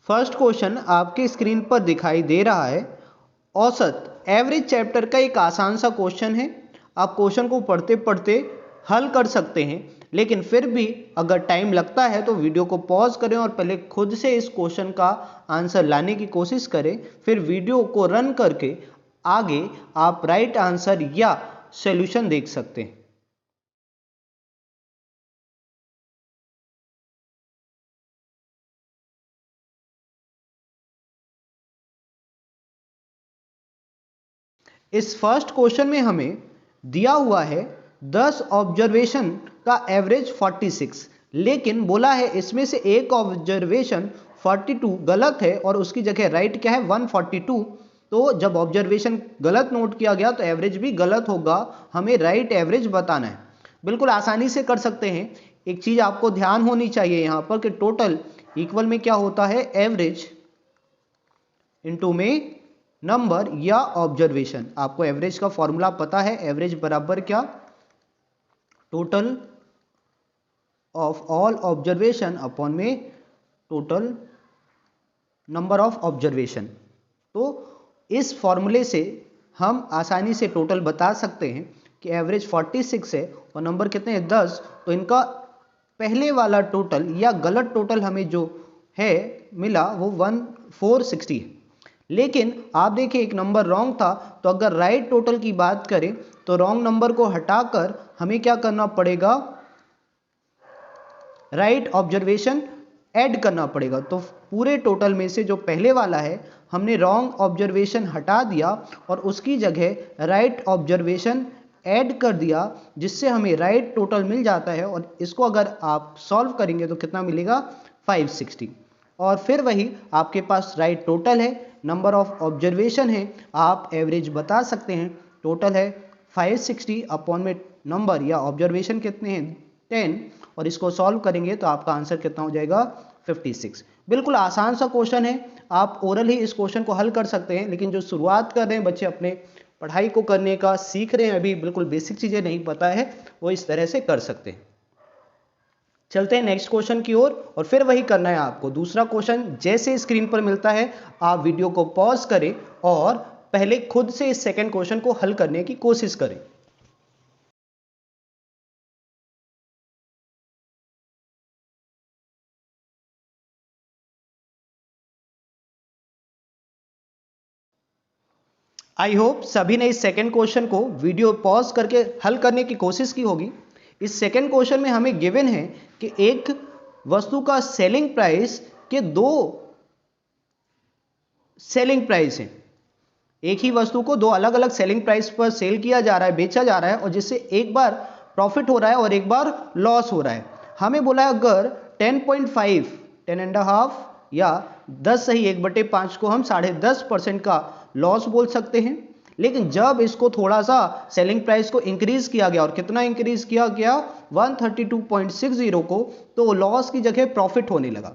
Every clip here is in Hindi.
फर्स्ट क्वेश्चन आपके स्क्रीन पर दिखाई दे रहा है। औसत एवरेज चैप्टर का एक आसान सा क्वेश्चन है। आप क्वेश्चन को पढ़ते पढ़ते हल कर सकते हैं, लेकिन फिर भी अगर टाइम लगता है तो वीडियो को पॉज करें और पहले खुद से इस क्वेश्चन का आंसर लाने की कोशिश करें। फिर वीडियो को रन करके आगे आप राइट आंसर या सॉल्यूशन देख सकते हैं। इस फर्स्ट क्वेश्चन में हमें दिया हुआ है 10 ऑब्जर्वेशन का एवरेज 46, लेकिन बोला है इसमें से एक ऑब्जर्वेशन 42 गलत है और उसकी जगह राइट क्या है 142। तो जब ऑब्जर्वेशन गलत नोट किया गया तो एवरेज भी गलत होगा, हमें राइट एवरेज बताना है। बिल्कुल आसानी से कर सकते हैं। एक चीज आपको ध्यान होनी चाहिए यहाँ पर कि टोटल इक्वल में क्या होता है, एवरेज इनटू में नंबर या ऑब्जर्वेशन। आपको एवरेज का फॉर्मूला पता है, एवरेज बराबर क्या, total of all observation upon में टोटल नंबर ऑफ ऑब्जर्वेशन। तो इस फॉर्मूले से हम आसानी से टोटल बता सकते हैं कि एवरेज 46 है और नंबर कितने हैं 10। तो इनका पहले वाला टोटल या गलत टोटल हमें जो है मिला वो 1460 है, लेकिन आप देखिए एक नंबर रॉन्ग था। तो अगर राइट टोटल की बात करें तो रॉन्ग नंबर को हटाकर हमें क्या करना पड़ेगा, राइट ऑब्जर्वेशन ऐड करना पड़ेगा। तो पूरे टोटल में से जो पहले वाला है हमने रॉन्ग ऑब्जर्वेशन हटा दिया और उसकी जगह राइट ऑब्जर्वेशन ऐड कर दिया, जिससे हमें राइट टोटल मिल जाता है। और इसको अगर आप सॉल्व करेंगे तो कितना मिलेगा 560। और फिर वही आपके पास राइट टोटल है, नंबर ऑफ ऑब्जर्वेशन है, आप एवरेज बता सकते हैं। टोटल है 560 अपॉन में नंबर या ऑब्जर्वेशन कितने हैं 10, और इसको सॉल्व करेंगे तो आपका आंसर कितना हो जाएगा 56। बिल्कुल आसान सा क्वेश्चन है, आप ओरल ही इस क्वेश्चन को हल कर सकते हैं। लेकिन जो शुरुआत कर रहे हैं बच्चे, अपने पढ़ाई को करने का सीख रहे हैं, अभी बिल्कुल बेसिक चीजें नहीं पता है, वो इस तरह से कर सकते हैं। चलते हैं नेक्स्ट क्वेश्चन की ओर और फिर वही करना है आपको। दूसरा क्वेश्चन जैसे स्क्रीन पर मिलता है आप वीडियो को पॉज करें और पहले खुद से इस सेकंड क्वेश्चन को हल करने की कोशिश करें। आई होप सभी ने इस सेकंड क्वेश्चन को वीडियो पॉज करके हल करने की कोशिश की होगी। इस सेकंड क्वेश्चन में हमें गिवन है कि एक वस्तु का सेलिंग प्राइस के दो सेलिंग प्राइस हैं। एक ही वस्तु को दो अलग अलग सेलिंग प्राइस पर सेल किया जा रहा है, बेचा जा रहा है, और जिससे एक बार प्रॉफिट हो रहा है और एक बार लॉस हो रहा है। हमें बोला है अगर 10.5 10.5 या 10 सही 1/5 को हम 10.5% का लॉस बोल सकते हैं। लेकिन जब इसको थोड़ा सा सेलिंग प्राइस को इंक्रीज किया गया, और कितना इंक्रीज किया गया 132.60 को, तो लॉस की जगह प्रॉफिट होने लगा।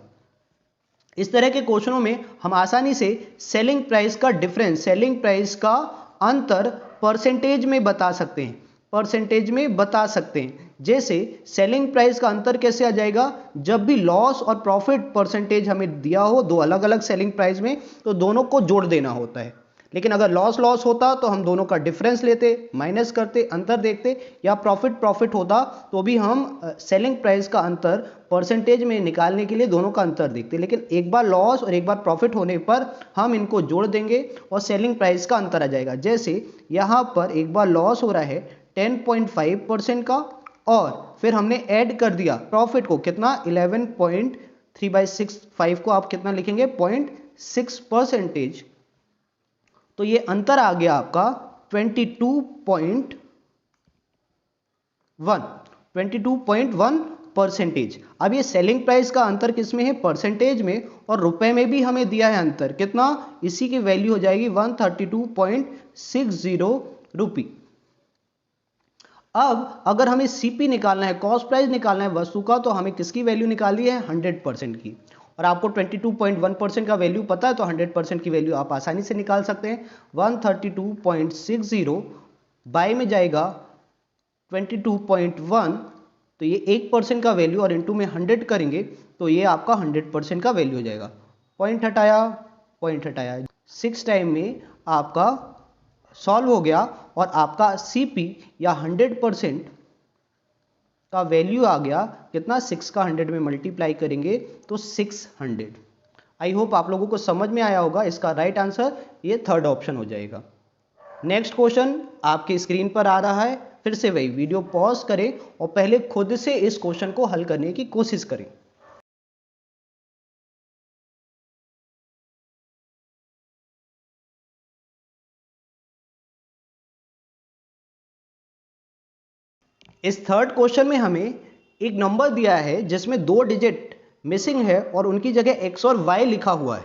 इस तरह के क्वेश्चनों में हम आसानी से सेलिंग प्राइस का डिफरेंस, सेलिंग प्राइस का अंतर परसेंटेज में बता सकते हैं, परसेंटेज में बता सकते हैं। जैसे सेलिंग प्राइस का अंतर कैसे आ जाएगा, जब भी लॉस और प्रॉफिट परसेंटेज हमें दिया हो दो अलग अलग सेलिंग प्राइस में, तो दोनों को जोड़ देना होता है। लेकिन अगर लॉस लॉस होता तो हम दोनों का डिफरेंस लेते, माइनस करते, अंतर देखते, या प्रॉफिट प्रॉफिट होता तो भी हम सेलिंग प्राइस का अंतर परसेंटेज में निकालने के लिए दोनों का अंतर देखते। लेकिन एक बार लॉस और एक बार प्रॉफिट होने पर हम इनको जोड़ देंगे और सेलिंग प्राइस का अंतर आ जाएगा। जैसे यहाँ पर एक बार लॉस हो रहा है 10.5% का, और फिर हमने ऐड कर दिया प्रॉफिट को कितना 11.3/65 को आप कितना लिखेंगे 0.6%। तो ये अंतर आ गया आपका 22.1 अब ये सेलिंग प्राइस का अंतर किस में है, परसेंटेज में, और रुपए में भी हमें दिया है अंतर कितना, इसी की वैल्यू हो जाएगी 132.60 रुपी। अब अगर हमें सीपी निकालना है, कॉस्ट प्राइस निकालना है वस्तु का, तो हमें किसकी वैल्यू निकालनी है 100% की, और आपको 22.1% का वैल्यू पता है, तो 100% की वैल्यू आप आसानी से निकाल सकते हैं। 132.60 बाय में जाएगा 22.1, तो ये 1% का वैल्यू, और इनटू में 100 करेंगे तो ये आपका 100% का वैल्यू हो जाएगा। पॉइंट हटाया, पॉइंट हटाया, 6 टाइम में आपका सॉल्व हो गया और आपका CP या 100% का वैल्यू आ गया कितना, 6 का 100 में मल्टीप्लाई करेंगे तो 600। आई होप आप लोगों को समझ में आया होगा। इसका राइट आंसर ये थर्ड ऑप्शन हो जाएगा। नेक्स्ट क्वेश्चन आपकी स्क्रीन पर आ रहा है, फिर से वही वीडियो पॉज करें और पहले खुद से इस क्वेश्चन को हल करने की कोशिश करें। इस थर्ड क्वेश्चन में हमें एक नंबर दिया है जिसमें 2 डिजिट मिसिंग है और उनकी जगह x और y लिखा हुआ है।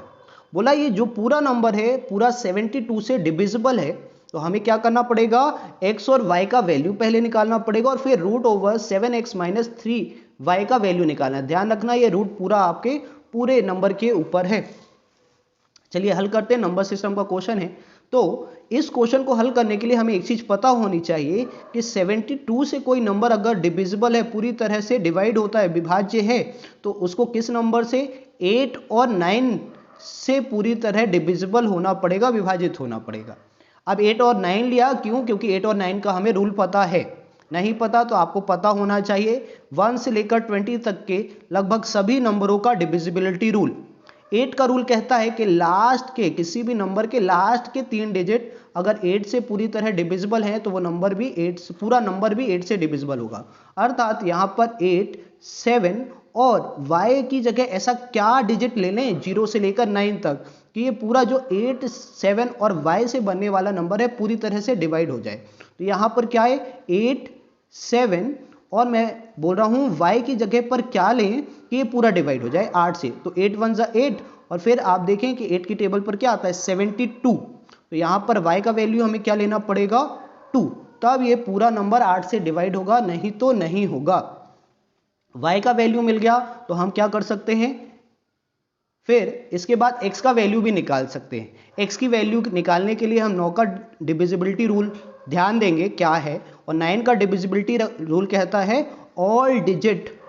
बोला ये जो पूरा नंबर है पूरा 72 से डिविजिबल है, तो हमें क्या करना पड़ेगा, x और y का वैल्यू पहले निकालना पड़ेगा और फिर √7x - 3y का वैल्यू निकालना है। ध्यान रखना ये रूट पूरा आपके पूरे नंबर के ऊपर है। चलिए हल करते हैं, नंबर सिस्टम का क्वेश्चन है। तो इस क्वेश्चन को हल करने के लिए हमें एक चीज पता होनी चाहिए कि 72 से कोई नंबर अगर डिविजिबल है, पूरी तरह से डिवाइड होता है, विभाज्य है, तो उसको किस नंबर से, 8 और 9 से पूरी तरह डिविजिबल होना पड़ेगा, विभाजित होना पड़ेगा। अब 8 और 9 लिया, क्यों, क्योंकि 8 और 9 का हमें रूल पता है। नहीं पता तो आपको पता होना चाहिए 1 से लेकर 20 तक के लगभग सभी नंबरों का डिविजिबिलिटी रूल। 8 का रूल कहता है कि लास्ट के किसी भी नंबर के लास्ट के 3 डिजिट अगर 8 से पूरी तरह डिविजिबल है तो वो नंबर भी 8 से, पूरा नंबर भी 8 से डिविजिबल होगा। अर्थात यहाँ पर 8, 7 और y की जगह ऐसा क्या डिजिट ले लें 0 से लेकर 9 तक कि ये पूरा जो 8, 7 और y से बनने वाला नंबर है पूरी तरह से डिवाइड हो जाए। तो यहाँ पर क्या है, 8, 7 और मैं बोल रहा हूं y की जगह पर क्या लें कि ये पूरा डिवाइड हो जाए 8 से, तो 8 1 जा 8 और फिर आप देखें कि 8 की टेबल पर क्या आता है 72। तो यहां पर y का वैल्यू हमें क्या लेना पड़ेगा 2, तब ये पूरा नंबर 8 से डिवाइड होगा, नहीं तो नहीं होगा। y का वैल्यू मिल गया तो हम क्या कर सकते हैं, फिर इसके बाद x का वैल्यू भी निकाल सकते हैं। x की वैल्यू निकालने के लिए हम 9 का डिविजिबिलिटी रूल ध्यान देंगे क्या है, और 9 का डिविजिबिलिटी रूल कहता है ऑल डिजिट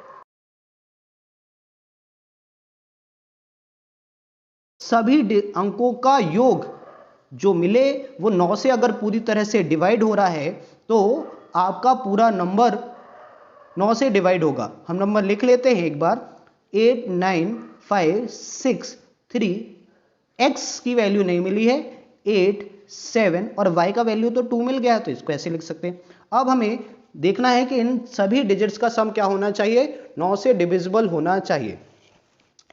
सभी अंकों का योग जो मिले वो 9 से अगर पूरी तरह से डिवाइड हो रहा है तो आपका पूरा नंबर 9 से डिवाइड होगा। हम नंबर लिख लेते हैं एक बार, 8 9 5 6 3, x की वैल्यू नहीं मिली है 8 7 और y का वैल्यू तो 2 मिल गया है, तो इसको ऐसे लिख सकते हैं। अब हमें देखना है कि इन सभी डिजिट्स का सम क्या होना चाहिए, 9 से डिविजिबल होना चाहिए।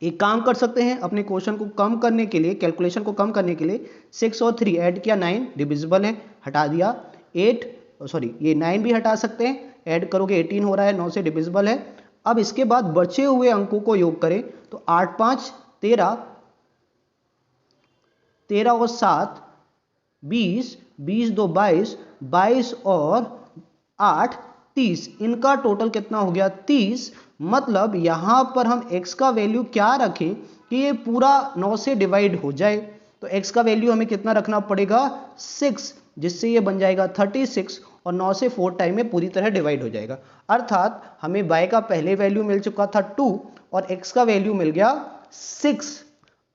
एक काम कर सकते हैं, अपने क्वेश्चन को कम करने के लिए, कैलकुलेशन को कम करने के लिए 6 और 3 ऐड किया, 9 डिविजिबल है, हटा दिया। 8 सॉरी ये 9 भी हटा सकते हैं, ऐड करोगे 18 हो रहा है, 9 से डिविजिबल है। अब इसके बाद बचे हुए अंकों को योग करें तो 8 5 13, 13 और 7 20, 20 2 22, 22 और 8 30, इनका टोटल कितना हो गया 30। मतलब यहां पर हम x का वैल्यू क्या रखें कि ये पूरा 9 से डिवाइड हो जाए, तो x का वैल्यू हमें कितना रखना पड़ेगा 6, जिससे ये बन जाएगा 36 और 9 से 4 टाइम में पूरी तरह डिवाइड हो जाएगा। अर्थात हमें y का पहले वैल्यू मिल चुका था 2 और x का वैल्यू मिल गया 6।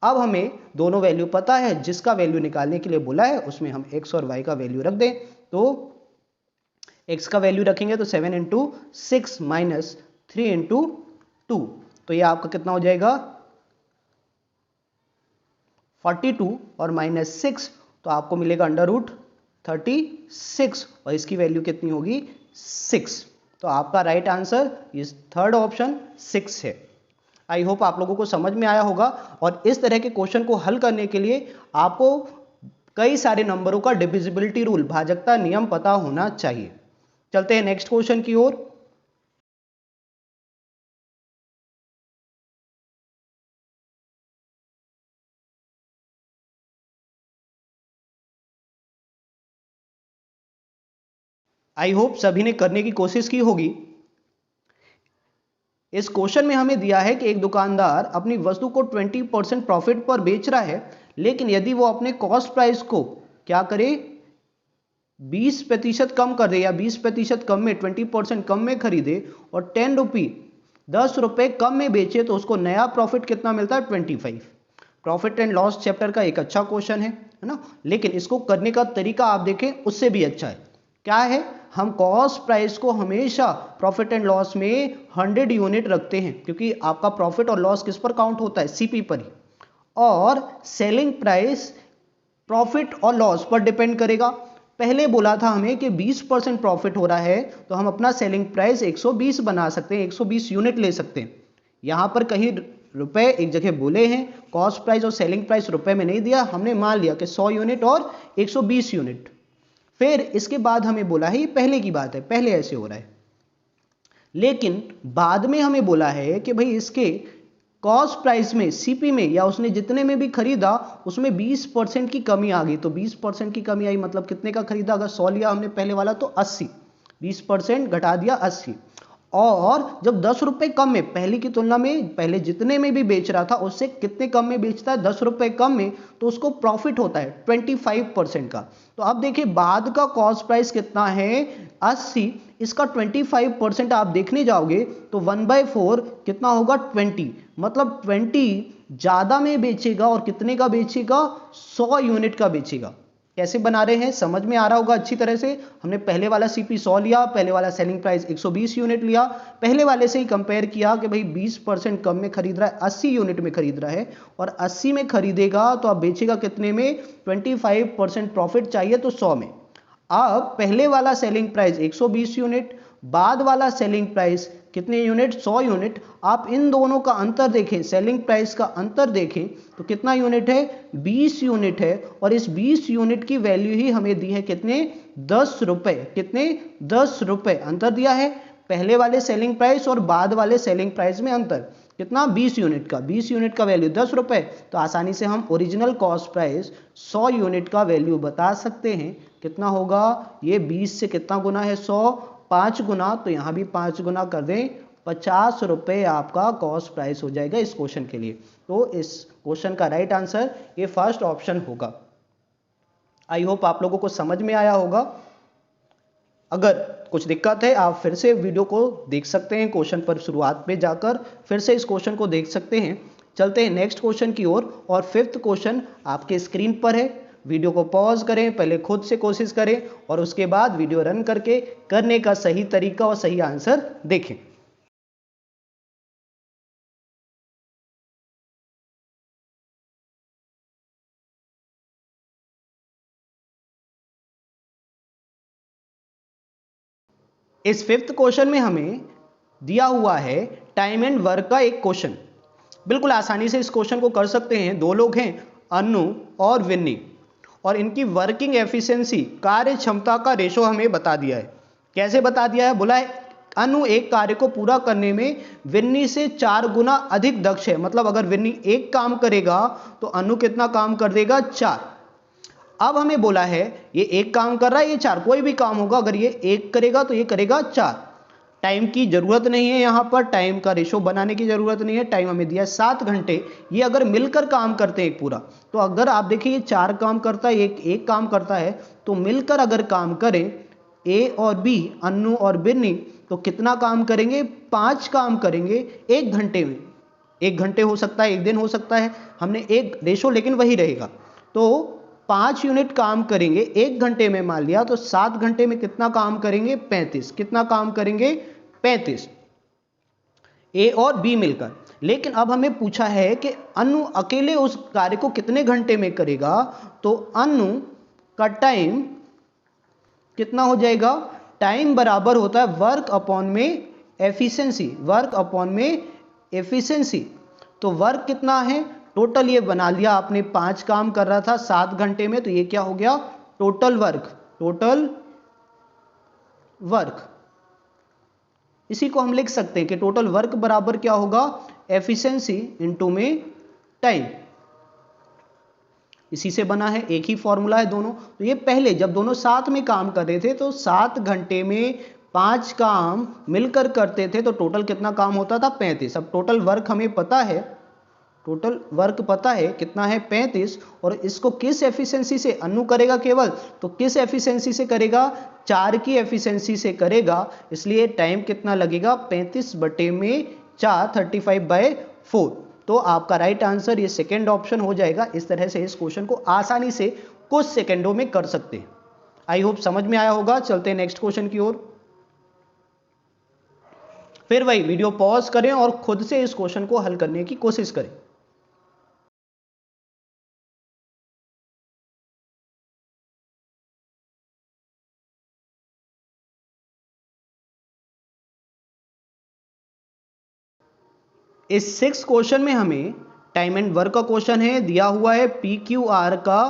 अब हमें दोनों वैल्यू पता है, जिसका वैल्यू निकालने के लिए बोला है उसमें हम x और y का वैल्यू रख दें। तो x का वैल्यू रखेंगे तो 7 × 6 माइनस 3 × 2, तो ये आपका कितना हो जाएगा 42 और माइनस 6, तो आपको मिलेगा √36 और इसकी वैल्यू कितनी होगी 6। तो आपका राइट आंसर इस थर्ड ऑप्शन 6 है। आई होप आप लोगों को समझ में आया होगा, और इस तरह के क्वेश्चन को हल करने के लिए आपको कई सारे नंबरों का डिविजिबिलिटी रूल, भाजकता नियम पता होना चाहिए। चलते हैं नेक्स्ट क्वेश्चन की ओर। आई होप सभी ने करने की कोशिश की होगी। इस क्वेश्चन में हमें दिया है कि एक दुकानदार अपनी वस्तु को 20% प्रॉफिट पर बेच रहा है, लेकिन यदि वो अपने कॉस्ट प्राइस को क्या करे 20% कम कर दे या 20% कम में 20% कम में खरीदे और 10 रुपये 10 रुपये कम में बेचे, तो उसको नया प्रॉफिट कितना मिलता है 25। प्रॉफिट एंड लॉस चैप्टर का एक अच्छा क्वेश्चन है ना, लेकिन इसको करने का तरीका आप देखें उससे भी अच्छा है। क्या है, हम कॉस्ट प्राइस को हमेशा प्रॉफिट एंड लॉस में 100 यूनिट रखते हैं, क्योंकि आपका प्रॉफिट और लॉस किस पर काउंट होता है, सीपी पर ही, और सेलिंग प्राइस प्रॉफिट और लॉस पर डिपेंड करेगा। पहले बोला था हमें कि 20% प्रॉफिट हो रहा है तो हम अपना सेलिंग प्राइस 120 बना सकते हैं, 120 यूनिट ले सकते हैं। यहां पर कहीं रुपए एक जगह बोले हैं, कॉस्ट प्राइस और सेलिंग प्राइस रुपए में नहीं दिया, हमने मान लिया कि 100 यूनिट और 120 यूनिट। फिर इसके बाद हमें बोला है, ये पहले की बात है, पहले ऐसे हो रहा है, लेकिन बाद में हमें बोला है कि भाई इसके कॉस्ट प्राइस में, सीपी में, या उसने जितने में भी खरीदा उसमें 20% की कमी आ गई। तो 20% की कमी आई मतलब कितने का खरीदा, अगर 100 लिया हमने पहले वाला तो 80, 20% घटा दिया 80, और जब 10 रुपए कम में, पहले की तुलना में पहले जितने में भी बेच रहा था उससे कितने कम में बेचता है, 10 रुपए कम में, तो उसको प्रॉफिट होता है 25% का। तो अब देखिए बाद का कॉस्ट प्राइस कितना है 80, इसका 25% आप देखने जाओगे तो 1/4 कितना होगा 20, मतलब 20 ज्यादा में बेचेगा और कितने का बेचेगा, 100 यूनिट का बेचेगा। कैसे बना रहे हैं समझ में आ रहा होगा अच्छी तरह से। हमने पहले वाला सीपी 100 लिया, पहले वाला सेलिंग प्राइस 120 यूनिट लिया, पहले वाले से ही कंपेयर किया कि भाई 20% कम में खरीद रहा है, 80 यूनिट में खरीद रहा है, और 80 में खरीदेगा तो आप बेचेगा कितने में, 25% प्रॉफिट चाहिए तो 100 में। अब पहले वाला सेलिंग प्राइस 120 यूनिट, बाद वाला सेलिंग प्राइस कितने यूनिट, 100 यूनिट। आप इन दोनों का अंतर देखें, सेलिंग प्राइस का अंतर देखें तो कितना यूनिट है, 20 यूनिट है, और इस 20 यूनिट की वैल्यू ही हमें दी है कितने, 10 रुपए। कितने, 10 रुपए अंतर दिया है, पहले वाले सेलिंग प्राइस और बाद वाले सेलिंग प्राइस में अंतर कितना, 20 यूनिट का, 20 यूनिट का वैल्यू 10 रुपए। तो आसानी से हम ओरिजिनल कॉस्ट प्राइस 100 यूनिट का वैल्यू बता सकते हैं, कितना होगा, ये 20 से कितना गुना है, 100, 5 गुना, तो यहां भी 5 गुना कर दें, 50 रुपए आपका कॉस्ट प्राइस हो जाएगा इस क्वेश्चन के लिए। तो इस क्वेश्चन का राइट आंसर ये फर्स्ट ऑप्शन होगा। आई होप आप लोगों को समझ में आया होगा। अगर कुछ दिक्कत है आप फिर से वीडियो को देख सकते हैं, क्वेश्चन पर शुरुआत में जाकर फिर से इस क्वेश्चन को देख सकते हैं। चलते हैं नेक्स्ट क्वेश्चन की ओर, और फिफ्थ क्वेश्चन आपके स्क्रीन पर है। वीडियो को पॉज करें, पहले खुद से कोशिश करें और उसके बाद वीडियो रन करके करने का सही तरीका और सही आंसर देखें। इस फिफ्थ क्वेश्चन में हमें दिया हुआ है टाइम एंड वर्क का एक क्वेश्चन। बिल्कुल आसानी से इस क्वेश्चन को कर सकते हैं। दो लोग हैं, अनु और विन्नी, और इनकी वर्किंग एफिशिएंसी, कार्य क्षमता का रेशो हमें बता दिया है। कैसे बता दिया है, बोला है अनु एक कार्य को पूरा करने में विन्नी से 4 गुना अधिक दक्ष है। मतलब अगर विन्नी एक काम करेगा तो अनु कितना काम कर देगा, 4। अब हमें बोला है ये एक काम कर रहा है, ये 4, कोई भी काम होगा अगर ये एक करेगा तो ये करेगा 4। टाइम की जरूरत नहीं है, यहां पर टाइम का रेशो बनाने की जरूरत नहीं है। टाइम हमें दिया 7 घंटे। ये अगर मिलकर काम करते हैं एक पूरा, तो अगर आप देखिए ये 4 काम करता है, एक काम करता है, तो मिलकर अगर काम करें ए और बी, अन्नू और बिन्नी, तो कितना काम करेंगे, 5 काम करेंगे 1 घंटे में। 1 घंटे हो सकता है, 1 दिन हो सकता है, हमने एक रेशो लेकिन वही रहेगा। तो 5 यूनिट काम करेंगे 1 घंटे में मान लिया, तो 7 घंटे में कितना काम करेंगे, 35। कितना काम करेंगे, 35, ए और बी मिलकर। लेकिन अब हमें पूछा है कि अनु अकेले उस कार्य को कितने घंटे में करेगा, तो अनु का टाइम कितना हो जाएगा, टाइम बराबर होता है वर्क अपॉन में एफिशिएंसी, वर्क अपॉन में एफिशिएंसी। तो वर्क कितना है, टोटल ये बना लिया आपने, 5 काम कर रहा था 7 घंटे में, तो ये क्या हो गया, टोटल वर्क, टोटल वर्क। इसी को हम लिख सकते हैं कि टोटल वर्क बराबर क्या होगा, एफिशिएंसी इनटू में टाइम। इसी से बना है, एक ही फॉर्मूला है दोनों। तो ये पहले जब दोनों साथ में काम कर रहे थे तो 7 घंटे में 5 काम मिलकर करते थे, तो टोटल कितना काम होता था, 35। अब टोटल वर्क हमें पता है, टोटल वर्क पता है कितना है, 35। और इसको किस एफिशिएंसी से अनु करेगा केवल, तो किस एफिशिएंसी से करेगा, 4 की एफिशिएंसी से करेगा। इसलिए टाइम कितना लगेगा, 35 बटे में 4, 35/4। तो आपका राइट आंसर ये सेकेंड ऑप्शन हो जाएगा। इस तरह से इस क्वेश्चन को आसानी से कुछ सेकेंडों में कर सकते हैं। आई होप समझ में आया होगा। चलते हैं नेक्स्ट क्वेश्चन की ओर। फिर वही वीडियो पॉज करें और खुद से इस क्वेश्चन को हल करने की कोशिश करें। इस 6 क्वेश्चन में हमें टाइम एंड वर्क का क्वेश्चन है, दिया हुआ है पी क्यू आर का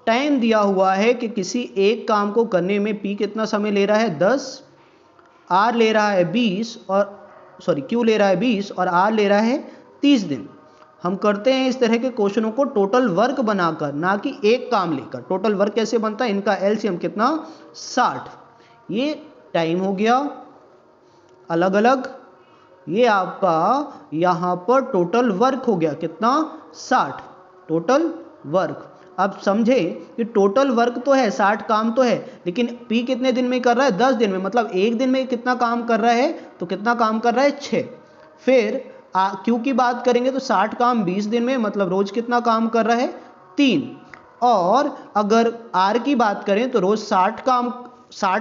टाइम दिया हुआ है कि किसी एक काम को करने में पी कितना समय ले रहा है 10, आर ले रहा है 20 और क्यू ले रहा है 20 और आर ले रहा है 30 दिन। हम करते हैं इस तरह के क्वेश्चनों को टोटल वर्क बनाकर, ना कि एक काम लेकर। टोटल वर्क कैसे बनता है, इनका एलसीएम कितना 60। ये टाइम हो गया अलग अलग, ये आपका यहां पर टोटल वर्क हो गया कितना 60 टोटल वर्क। अब समझे कि टोटल वर्क तो है 60 काम तो है, लेकिन पी कितने दिन में कर रहा है 10 दिन में, मतलब एक दिन में कितना काम कर रहा है, तो कितना काम कर रहा है 6। फिर क्यू की बात करेंगे तो 60 काम 20 दिन में, मतलब रोज कितना काम कर रहा है 3। और अगर आर की बात करें तो रोज 60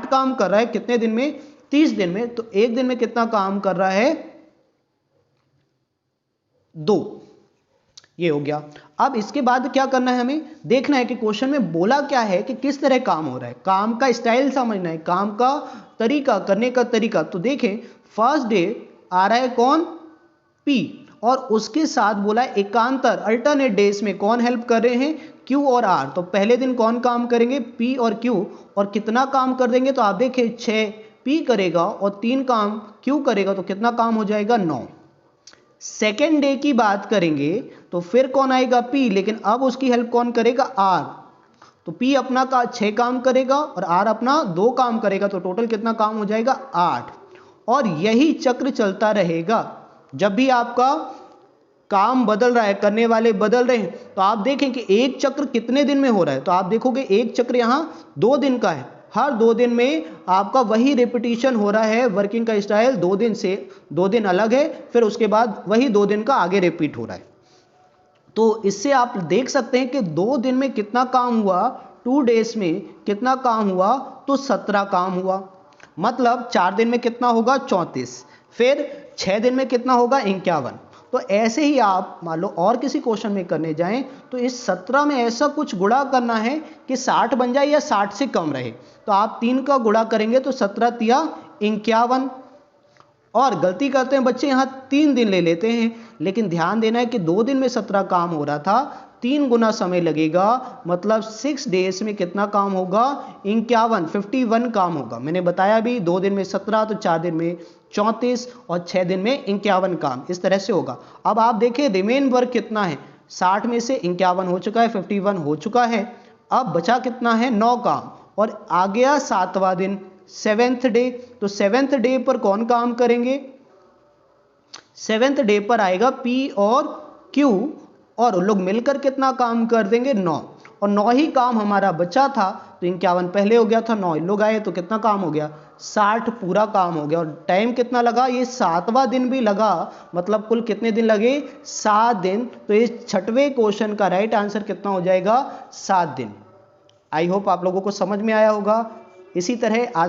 काम कर रहा है कितने दिन में 30 दिन में, तो एक दिन में कितना काम कर रहा है 2। ये हो गया। अब इसके बाद क्या करना है, हमें देखना है कि क्वेश्चन में बोला क्या है कि किस तरह काम हो रहा है, काम का स्टाइल समझना है, काम का तरीका, करने का तरीका। तो देखें फर्स्ट डे आ रहा है कौन पी, और उसके साथ बोला एकांतर अल्टरनेट डेज में कौन हेल्प कर रहे हैं क्यू और आर। तो पहले दिन कौन काम करेंगे पी और क्यू, और कितना काम कर देंगे, तो आप देखें 6 पी करेगा और 3 काम क्यू करेगा, तो कितना काम हो जाएगा 9। सेकेंड डे की बात करेंगे तो फिर कौन आएगा पी, लेकिन अब उसकी हेल्प कौन करेगा आर। तो पी अपना 6 काम करेगा और आर अपना 2 काम करेगा, तो टोटल कितना काम हो जाएगा 8। और यही चक्र चलता रहेगा। जब भी आपका काम बदल रहा है, करने वाले बदल रहे हैं, तो आप देखें कि एक चक्र कितने दिन में हो रहा है, तो आप देखोगे एक चक्र यहां 2 दिन का है। हर 2 दिन में आपका वही रिपीटिशन हो रहा है। वर्किंग का स्टाइल 2 दिन से 2 दिन अलग है, फिर उसके बाद वही 2 दिन का आगे रिपीट हो रहा है। तो इससे आप देख सकते हैं कि 2 दिन में कितना काम हुआ, 2 डेज में कितना काम हुआ, तो 17 काम हुआ। मतलब 4 दिन में कितना होगा 34, फिर 6 दिन में कितना होगा 51। तो ऐसे ही आप मान लो और किसी क्वेश्चन में करने जाएं तो इस 17 में ऐसा कुछ गुणा करना है कि 60 बन जाए या 60 से कम रहे। तो आप 3 का गुणा करेंगे तो 17 तिया 51। और गलती करते हैं बच्चे, यहाँ 3 दिन ले लेते हैं, लेकिन ध्यान देना है कि 2 दिन में 17 काम हो रहा था, 3 गुना समय लगेगा, मतलब 6 डेज में कितना काम होगा 51 काम होगा। मैंने बताया भी 2 दिन में 17, तो 4 दिन में 34 और 6 दिन में 51 काम, इस तरह से होगा। अब आप देखें रिमेन वर्क कितना है, 60 में से 51 हो चुका है, 51 हो चुका है, अब बचा कितना है 9 काम, और आ गया 7वां दिन 7th डे। तो 7th डे पर कौन काम करेंगे, 7th डे पर आएगा पी और क्यू, और उन लोग मिलकर कितना काम कर देंगे 9, और 9 ही काम हमारा बचा था, तो 51 पहले हो गया था, 9 लोग आए तो कितना काम हो गया 60 पूरा काम हो गया। और टाइम कितना लगा, ये 7वां दिन भी लगा, मतलब कुल कितने दिन लगे 7 दिन। तो इस 6वें क्वेश्चन का राइट आंसर कितना हो जाएगा 7 दिन। आई होप आप लोगों को समझ में आया होगा। इसी तरह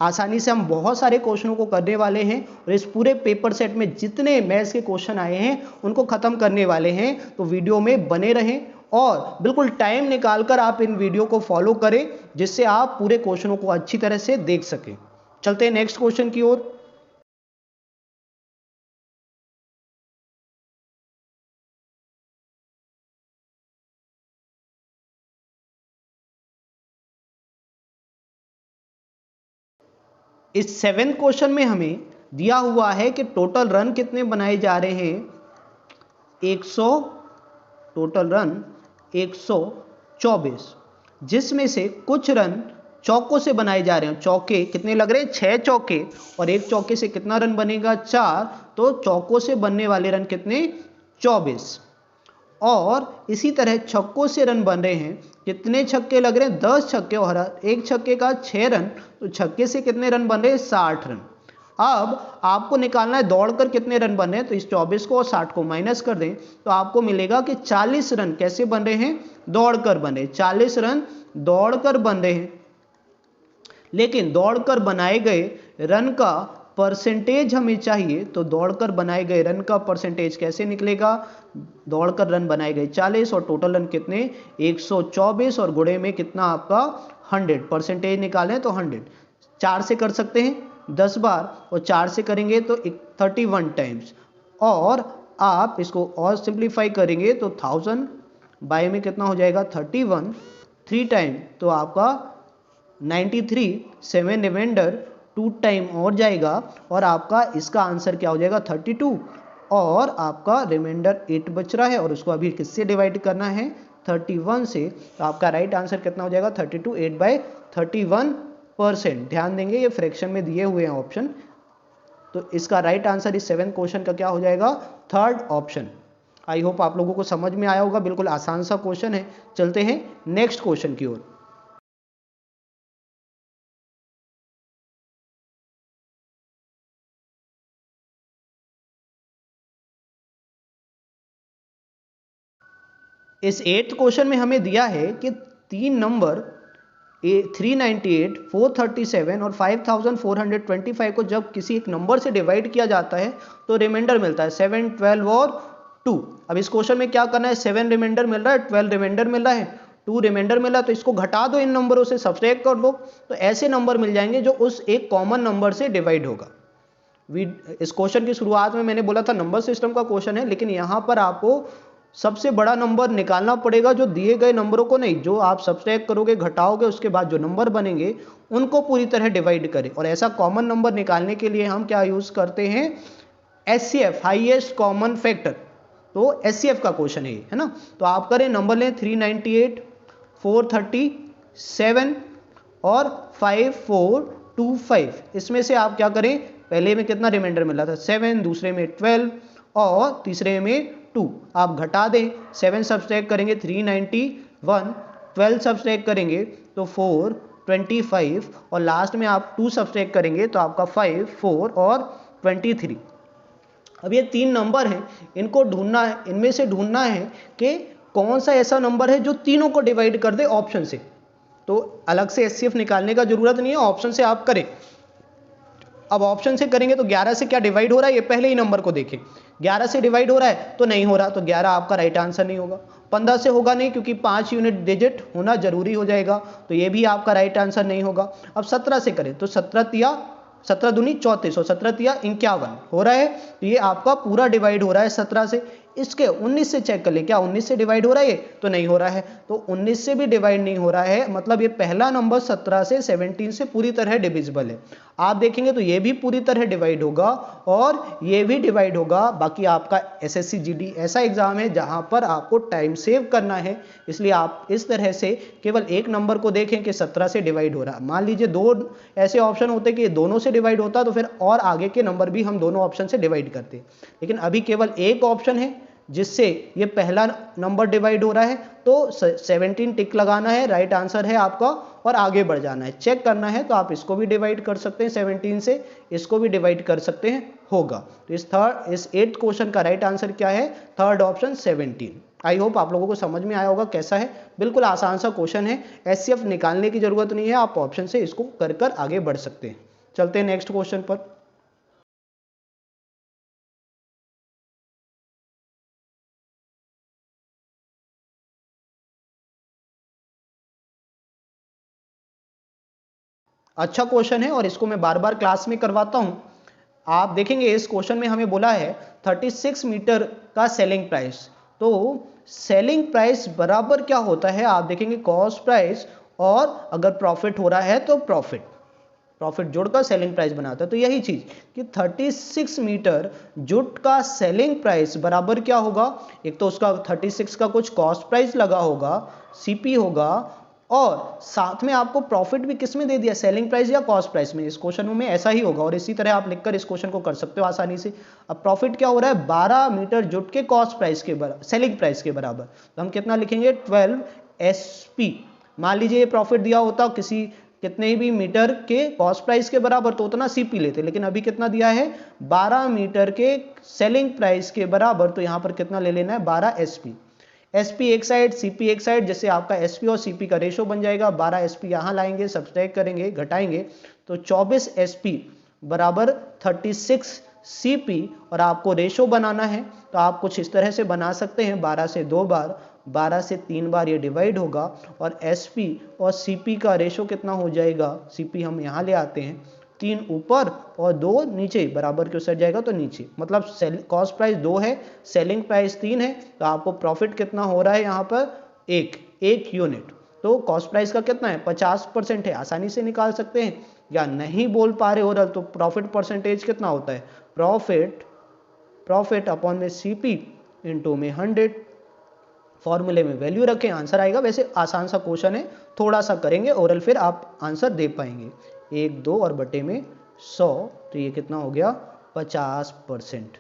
आसानी से हम बहुत सारे क्वेश्चनों को करने वाले हैं, और इस पूरे पेपर सेट में जितने मैथ्स के क्वेश्चन आए हैं उनको खत्म करने वाले हैं। तो वीडियो में बने रहें और बिल्कुल टाइम निकालकर आप इन वीडियो को फॉलो करें, जिससे आप पूरे क्वेश्चनों को अच्छी तरह से देख सकें। चलते हैं नेक्स्ट क्वेश्चन की ओर। इस 7th क्वेश्चन में हमें दिया हुआ है कि टोटल रन कितने बनाए जा रहे हैं 100, टोटल रन 124, जिसमें से कुछ रन चौकों से बनाए जा रहे हैं। चौके कितने लग रहे हैं 6 चौके, और एक चौके से कितना रन बनेगा 4, तो चौकों से बनने वाले रन कितने 24। और इसी तरह छक्कों से रन बन रहे हैं, कितने छक्के लग रहे हैं 10 छक्के, और एक छक्के का 6 रन, तो छक्के से कितने रन बन रहे हैं 60 रन। अब आपको निकालना है दौड़कर कितने रन बन रहे हैं, तो इस 24 को और 60 को माइनस कर दें तो आपको मिलेगा कि 40 रन कैसे बन रहे हैं, दौड़कर बन रहे हैं, 40 रन दौड़कर बन रहे हैं। लेकिन दौड़कर बनाए गए रन का परसेंटेज हमें चाहिए, तो दौड़कर बनाए गए रन का परसेंटेज कैसे निकलेगा, दौड़कर रन बनाए गए 40 और टोटल रन कितने 124 और गुणे में कितना आपका 100, परसेंटेज निकालें तो 100, 4 से कर सकते हैं 10 बार और 4 से करेंगे तो 31 टाइम्स, और आप इसको और सिंप्लीफाई करेंगे तो 1000 बाय में कितना हो जाएगा 31, 3 टाइम तो आपका 93, 7 रिमाइंडर 2 टाइम और जाएगा और आपका इसका आंसर क्या हो जाएगा 32, और आपका रिमाइंडर 8 बच रहा है और उसको अभी किससे डिवाइड करना है 31 से, तो आपका राइट आंसर कितना हो जाएगा 32, 8/31%। ध्यान देंगे ये फ्रैक्शन में दिए हुए हैं ऑप्शन, तो इसका राइट आंसर इस 7th क्वेश्चन का क्या हो जाएगा, थर्ड ऑप्शन। आई होप आप लोगों को समझ में आया होगा, बिल्कुल आसान सा क्वेश्चन है। चलते हैं नेक्स्ट क्वेश्चन की ओर। इस 8th क्वेश्चन में हमें दिया है कि 3 नंबर 398, 437 और 5425 को जब किसी एक नंबर से डिवाइड किया जाता है तो रिमाइंडर मिलता है 7, 12 और 2। अब इस क्वेश्चन में क्या करना है, 7 रिमाइंडर मिल रहा है, 12 रिमाइंडर मिल रहा है, 2 रिमाइंडर मिला, तो इसको घटा दो, इन नंबरों से सब्सट्रैक्ट कर दो, तो ऐसे नंबर मिल जाएंगे जो उस एक कॉमन नंबर से डिवाइड होगा। इस क्वेश्चन की शुरुआत में मैंने बोला था नंबर सिस्टम का क्वेश्चन है, लेकिन यहां पर आपको सबसे बड़ा नंबर निकालना पड़ेगा, जो दिए गए नंबरों को नहीं, जो आप सब्सट्रैक्ट करोगे घटाओगे उसके बाद जो नंबर बनेंगे उनको पूरी तरह डिवाइड करें। और ऐसा कॉमन नंबर निकालने के लिए हम क्या यूज करते हैं, एचसीएफ, हाईएस्ट कॉमन फैक्टर, तो एचसीएफ का क्वेश्चन है ना। तो आप करें, नंबर लें 398, 437 और 5425, इसमें से आप क्या करें, पहले में कितना रिमाइंडर मिला था 7, दूसरे में 12 और तीसरे में 2, आप घटा दें, 7 सब्सट्रैक्ट करेंगे 391, 12 सब्सट्रैक्ट करेंगे तो 425 और लास्ट में आप 2 सब्सट्रैक्ट करेंगे तो आपका 5, 4 और 23। अब ये 3 नंबर हैं, इनको ढूंढना है, इनमें से ढूंढना है कि कौन सा ऐसा नंबर है जो तीनों को डिवाइड कर दे ऑप्शन से। तो अलग से एचसीएफ निकालने का जरूरत नहीं है, ऑप्शन से आप करें। अब ऑप्शन से करेंगे तो 11 से क्या डिवाइड हो रहा है, ये पहले ही नंबर को देखें, 11 से डिवाइड हो रहा है तो नहीं हो रहा, तो 11 आपका राइट आंसर नहीं होगा। 15 से होगा नहीं क्योंकि 5 यूनिट डिजिट होना जरूरी हो जाएगा, तो ये भी आपका राइट आंसर नहीं होगा। अब 17 से करें तो 17 दूनी 34 और 17 तिया 51 हो रहा है, तो ये आपका पूरा डिवाइड हो रहा है 17 से। इसके 19 से चेक कर ले, क्या 19 से डिवाइड हो रहा है, ये तो नहीं हो रहा है, तो 19 से भी डिवाइड नहीं हो रहा है, मतलब ये पहला नंबर 17 से 17 से पूरी तरह डिविजिबल है। आप देखेंगे तो ये भी पूरी तरह डिवाइड होगा और ये भी डिवाइड होगा। बाकी आपका एसएससी जीडी ऐसा एग्जाम है जहां पर आपको टाइम सेव करना है, इसलिए आप इस तरह से केवल एक नंबर को देखें कि 17 से डिवाइड हो रहा है। मान लीजिए 2 ऐसे ऑप्शन होते कि दोनों से डिवाइड होता तो फिर और आगे के नंबर भी हम दोनों ऑप्शन से डिवाइड करते, लेकिन अभी केवल एक ऑप्शन है जिससे ये पहला नंबर डिवाइड हो रहा है, तो 17 टिक लगाना है, राइट आंसर है आपका, और आगे बढ़ जाना है। चेक करना है तो आप इसको भी डिवाइड कर सकते हैं 17 से, इसको भी डिवाइड कर सकते हैं, होगा। तो इस 8th क्वेश्चन का राइट आंसर क्या है, थर्ड ऑप्शन 17। आई होप आप लोगों को समझ में आया होगा कैसा है, बिल्कुल आसान सा क्वेश्चन है, एचसीएफ निकालने की जरूरत नहीं है, आप ऑप्शन से इसको कर आगे बढ़ सकते हैं। चलते हैं नेक्स्ट क्वेश्चन पर। अच्छा क्वेश्चन है और इसको मैं बार बार क्लास में करवाता हूं। आप देखेंगे इस क्वेश्चन में हमें बोला है 36 मीटर का सेलिंग प्राइस, तो सेलिंग प्राइस बराबर क्या होता है, आप देखेंगे कॉस्ट प्राइस, और अगर प्रॉफिट हो रहा है तो प्रॉफिट जोड़कर सेलिंग प्राइस बनाता है। तो यही चीज कि 36 मीटर जुट का सेलिंग प्राइस बराबर क्या होगा, एक तो उसका 36 का कुछ कॉस्ट प्राइस लगा होगा, सीपी होगा, और साथ में आपको प्रॉफिट भी किस में दे दिया, सेलिंग प्राइस या कॉस्ट प्राइस में। इस क्वेश्चन में ऐसा ही होगा और इसी तरह आप लिखकर इस क्वेश्चन को कर सकते हो आसानी से। अब प्रॉफिट क्या हो रहा है, 12 मीटर जुट के कॉस्ट प्राइस के बराबर, सेलिंग प्राइस के बराबर, तो हम कितना लिखेंगे 12 SP। मान लीजिए ये प्रॉफिट दिया होता किसी कितने भी मीटर के कॉस्ट प्राइस के बराबर तो उतना सीपी लेते, लेकिन अभी कितना दिया है 12 मीटर के सेलिंग प्राइस के बराबर, तो यहां पर कितना ले लेना है 12 एसपी। एसपी एक साइड सीपी एक साइड, जैसे आपका एसपी और सीपी का रेशो बन जाएगा, 12 एसपी यहां लाएंगे, सब्सट्रैक्ट करेंगे, घटाएंगे तो 24 एसपी बराबर 36 सीपी, और आपको रेशो बनाना है तो आप कुछ इस तरह से बना सकते हैं, 12 से 2 बार, 12 से 3 बार ये डिवाइड होगा, और एसपी और सीपी का रेशो कितना हो जाएगा, सीपी हम यहाँ ले आते हैं, 3 ऊपर और 2 नीचे, बराबर क्यों सट जाएगा तो नीचे, मतलब कॉस्ट प्राइस 2 है, सेलिंग प्राइस 3 है, तो आपको प्रॉफिट कितना हो रहा है यहाँ पर एक यूनिट। तो कॉस्ट प्राइस का कितना है 50% है, आसानी से निकाल सकते हैं, या नहीं बोल पा रहे हो तो प्रॉफिट परसेंटेज कितना होता है, प्रॉफिट अपॉन में सीपी इंटू में 100, फॉर्मूले में वैल्यू रखें, आंसर आएगा। वैसे आसान सा क्वेश्चन है, थोड़ा सा करेंगे ओरल फिर आप आंसर दे पाएंगे। 1 2 और बटे में 100, तो ये कितना हो गया 50%।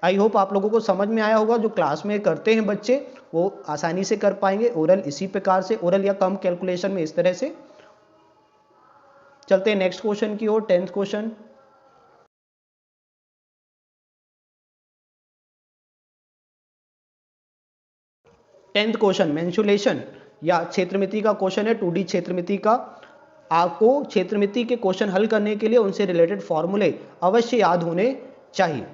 आई होप आप लोगों को समझ में आया होगा, जो क्लास में करते हैं बच्चे वो आसानी से कर पाएंगे, ओरल इसी प्रकार से, ओरल या कम कैलकुलेशन में इस तरह से। चलते हैं नेक्स्ट क्वेश्चन की ओर, 10th question. Tenth question mensuration या क्षेत्रमिति का क्वेश्चन है, 2D क्षेत्रमिति का। आपको क्षेत्रमिति के क्वेश्चन हल करने के लिए उनसे रिलेटेड फॉर्मूले अवश्य याद होने चाहिए।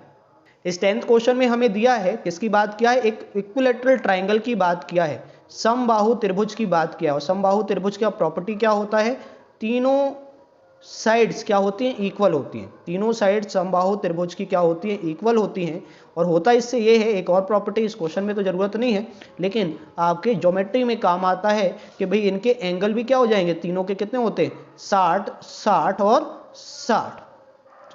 इस 10th क्वेश्चन में हमें दिया है, किसकी बात किया है, एक इक्विलैटरल ट्रायंगल की बात किया है, समबाहु त्रिभुज की बात किया है। और समबाहु त्रिभुज का प्रॉपर्टी क्या होता है, तीनों साइड्स क्या होती हैं, इक्वल होती हैं। तीनों साइड्स समबाहु त्रिभुज की क्या होती हैं, इक्वल होती हैं। और होता इससे ये है, एक और प्रॉपर्टी इस क्वेश्चन में तो जरूरत नहीं है, लेकिन आपके ज्योमेट्री में काम आता है कि भाई इनके एंगल भी क्या हो जाएंगे, तीनों के कितने होते हैं 60 60 और 60।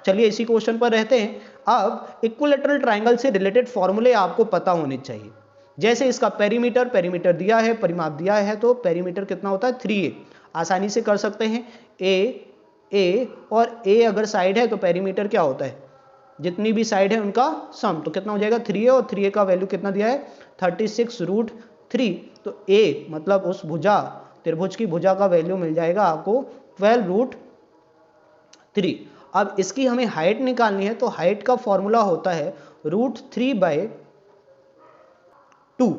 चलिए इसी क्वेश्चन पर रहते हैं। अब इक्विलैटरल ट्रायंगल से रिलेटेड फॉर्मूले आपको पता होने चाहिए। जैसे इसका पेरीमीटर दिया है, परिमाप दिया है, तो पेरीमीटर कितना होता है 3a। आसानी से कर सकते हैं, ए और ए अगर साइड है तो पेरीमीटर क्या होता है, जितनी भी साइड है उनका सम, तो कितना हो जाएगा 3a, और 3a का वैल्यू कितना दिया है 36√3। तो a मतलब उस भुजा, त्रिभुज की भुजा का वैल्यू मिल जाएगा आपको 12√3। अब इसकी हमें हाइट निकालनी है, तो हाइट का फॉर्मूला होता है √3/2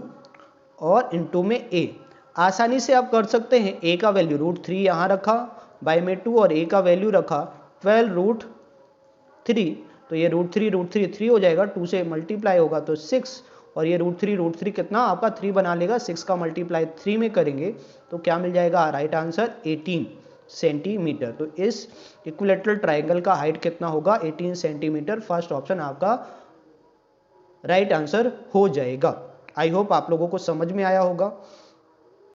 और इनटू में a। आसानी से आप कर सकते हैं, a का वैल्यू √3 यहाँ रखा, बाय में 2 और a का वैल्यू रखा 12√3, तो ये √3 हो जाएगा, 2 से मल्टीप्लाई होगा तो 6, और ये √3 कितना आपका 3 बना लेगा, 6 का मल्टीप्लाई 3 में करेंगे तो क्या मिल जाएगा, राइट आंसर 18 सेंटीमीटर। तो इस इक्विलैटरल ट्रायंगल का हाइट कितना होगा 18 सेंटीमीटर। फर्स्ट ऑप्शन आपका राइट आंसर हो जाएगा। आई होप आप लोगों को समझ में आया होगा।